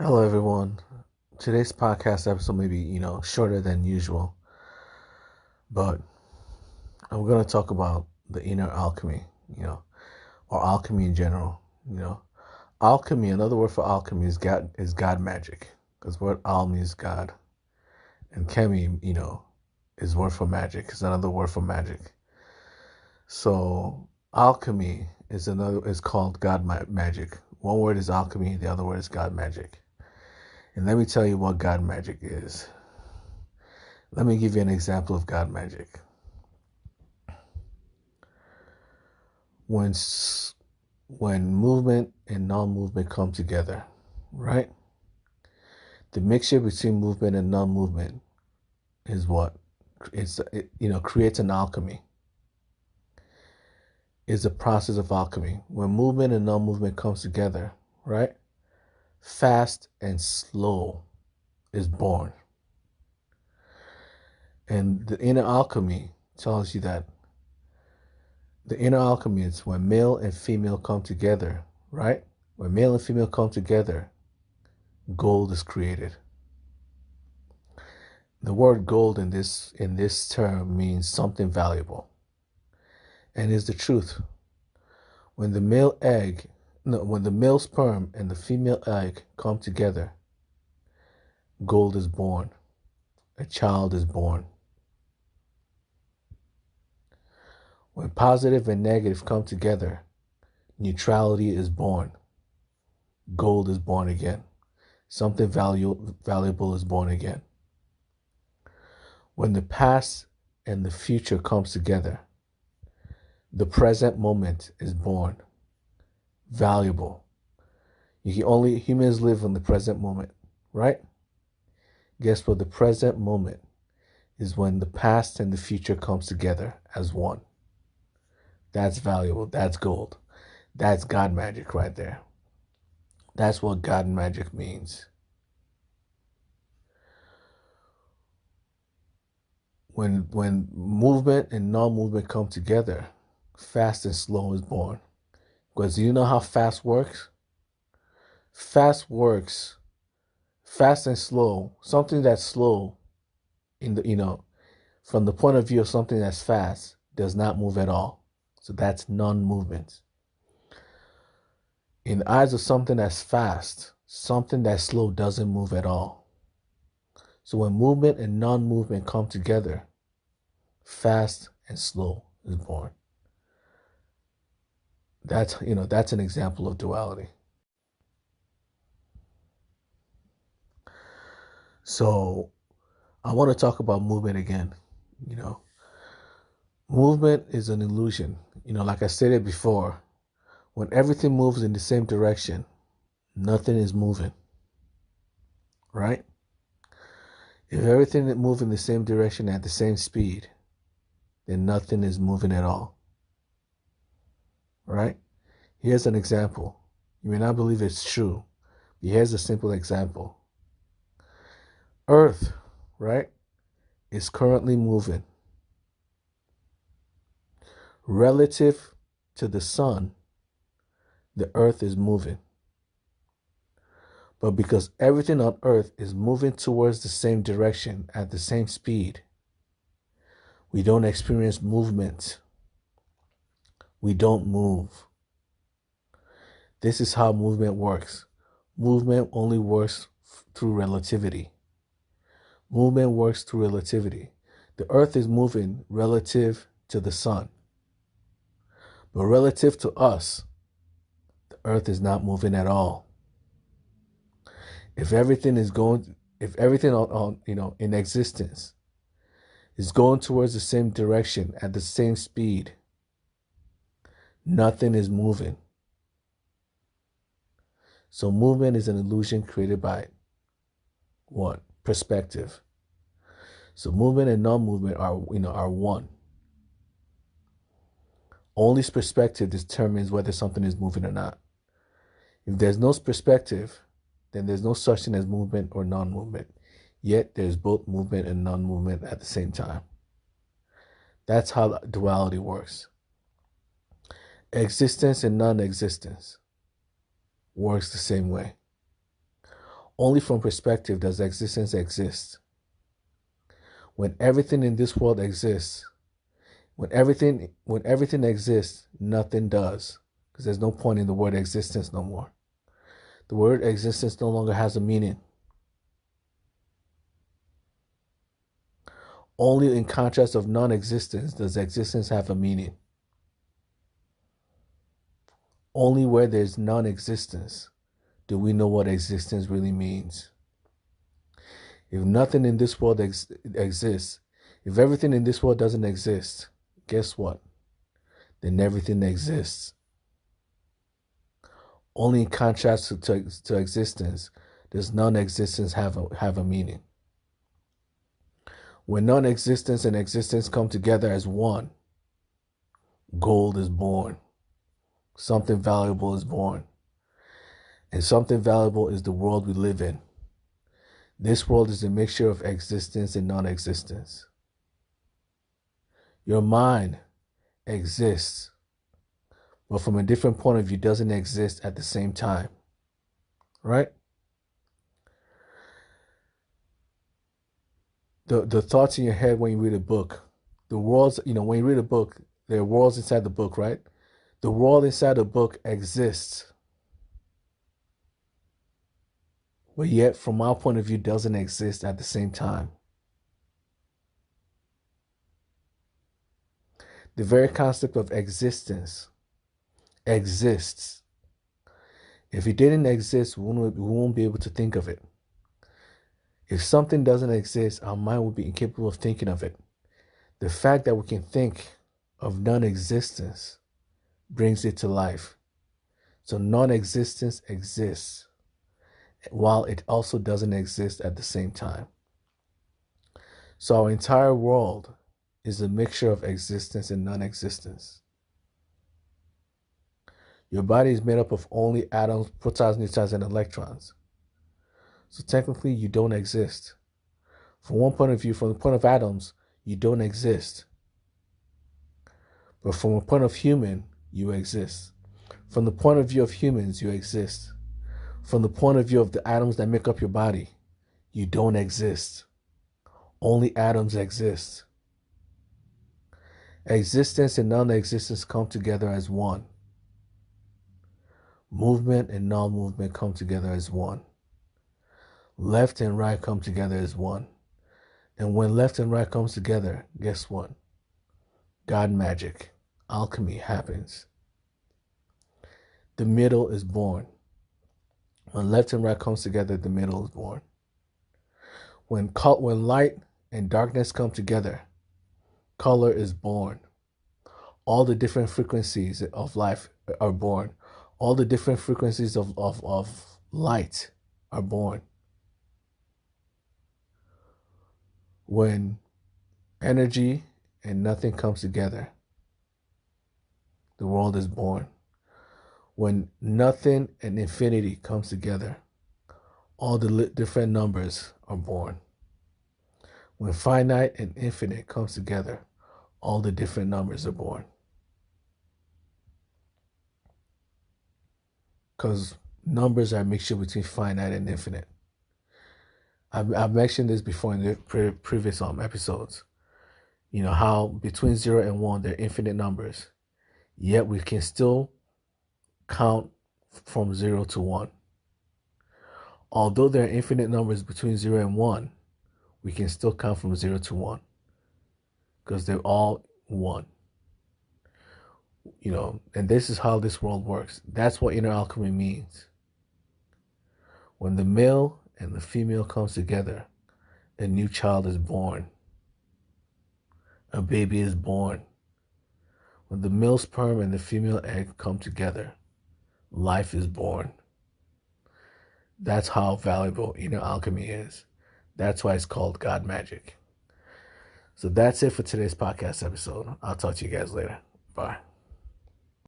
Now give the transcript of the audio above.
Hello, everyone. Today's podcast episode may be, shorter than usual, but I'm going to talk about the inner alchemy, or alchemy in general. You know, alchemy. Another word for alchemy is God magic, because word al means God, and chemi, is word for magic. It's another word for magic. So alchemy is called magic. One word is alchemy, the other word is God magic. And let me tell you what God magic is. Let me give you an example of God magic. When when movement and non-movement come together, right? The mixture between movement and non-movement is what creates an alchemy. Is a process of alchemy. When movement and non-movement comes together, right? Fast and slow is born. And the inner alchemy tells you that the inner alchemy is when male and female come together, right? When male and female come together, gold is created. The word gold in this term means something valuable. And is the truth. When the when the male sperm and the female egg come together, gold is born. A child is born. When positive and negative come together, neutrality is born. Gold is born again. Something valuable is born again. When the past and the future comes together, the present moment is born. Valuable. Humans live in the present moment, right? Guess what? The present moment is when the past and the future comes together as one. That's valuable. That's gold. That's God magic right there. That's what God magic means. When movement and non-movement come together, fast and slow is born. Because you know how fast works? Fast works, fast and slow, something that's slow from the point of view of something that's fast, does not move at all. So that's non-movement. In the eyes of something that's fast, something that's slow doesn't move at all. So when movement and non-movement come together, fast and slow is born. That's an example of duality. So I want to talk about movement again. Movement is an illusion. Like I stated before, when everything moves in the same direction, nothing is moving. Right? If everything moves in the same direction at the same speed, then nothing is moving at all. Right? Here's an example. You may not believe it's true, but here's a simple example. Earth, right, is currently moving. Relative to the sun, the earth is moving. But because everything on earth is moving towards the same direction at the same speed, we don't experience movement. We don't move. This is how movement works. Movement only works through relativity. Movement works through relativity. The earth is moving relative to the sun. But relative to us, the earth is not moving at all. If everything in existence is going towards the same direction at the same speed, nothing is moving. So movement is an illusion created by what? Perspective. So movement and non-movement are one. Only perspective determines whether something is moving or not. If there's no perspective, then there's no such thing as movement or non-movement. Yet there's both movement and non-movement at the same time. That's how duality works. Existence and non-existence works the same way. Only from perspective does existence exist. When everything in this world exists, when everything exists, nothing does. Because there's no point in the word existence no more. The word existence no longer has a meaning. Only in contrast of non-existence does existence have a meaning. Only where there's non-existence do we know what existence really means. If nothing in this world exists, if everything in this world doesn't exist, guess what? Then everything exists. Only in contrast to existence does non-existence have a meaning. When non-existence and existence come together as one, gold is born. Something valuable is born. And something valuable is the world we live in. This world is a mixture of existence and non-existence. Your mind exists, but from a different point of view doesn't exist at the same time. Right? The thoughts in your head when you read a book, the worlds, when you read a book, there are worlds inside the book, right? The world inside the book exists, but yet from our point of view doesn't exist at the same time. The very concept of existence exists. If it didn't exist, we won't be able to think of it. If something doesn't exist, our mind will be incapable of thinking of it. The fact that we can think of non-existence brings it to life. So non-existence exists, while it also doesn't exist at the same time. So our entire world is a mixture of existence and non-existence. Your body is made up of only atoms, protons, neutrons, and electrons. So technically, you don't exist. From one point of view, from the point of atoms, you don't exist. But from a point of human, you exist. From the point of view of humans, you exist. From the point of view of the atoms that make up your body, you don't exist. Only atoms exist. Existence and non-existence come together as one. Movement and non-movement come together as one. Left and right come together as one. And when left and right comes together, guess what? God magic, alchemy happens. The middle is born. When left and right comes together, the middle is born. When light and darkness come together, color is born. All the different frequencies of life are born. All the different frequencies of light are born. When energy and nothing comes together, the world is born. When nothing and infinity comes together, all the different numbers are born. When finite and infinite comes together, all the different numbers are born. Because numbers are a mixture between finite and infinite. I've mentioned this before in the previous episodes. How between 0 and 1, they're infinite numbers. Yet we can still count from 0 to 1. Although there are infinite numbers between 0 and 1, we can still count from 0 to 1. Because they're all 1. And this is how this world works. That's what inner alchemy means. When the male and the female comes together, a new child is born. A baby is born. When the male sperm and the female egg come together, life is born. That's how valuable inner alchemy is. That's why it's called God magic. So that's it for today's podcast episode. I'll talk to you guys later. Bye.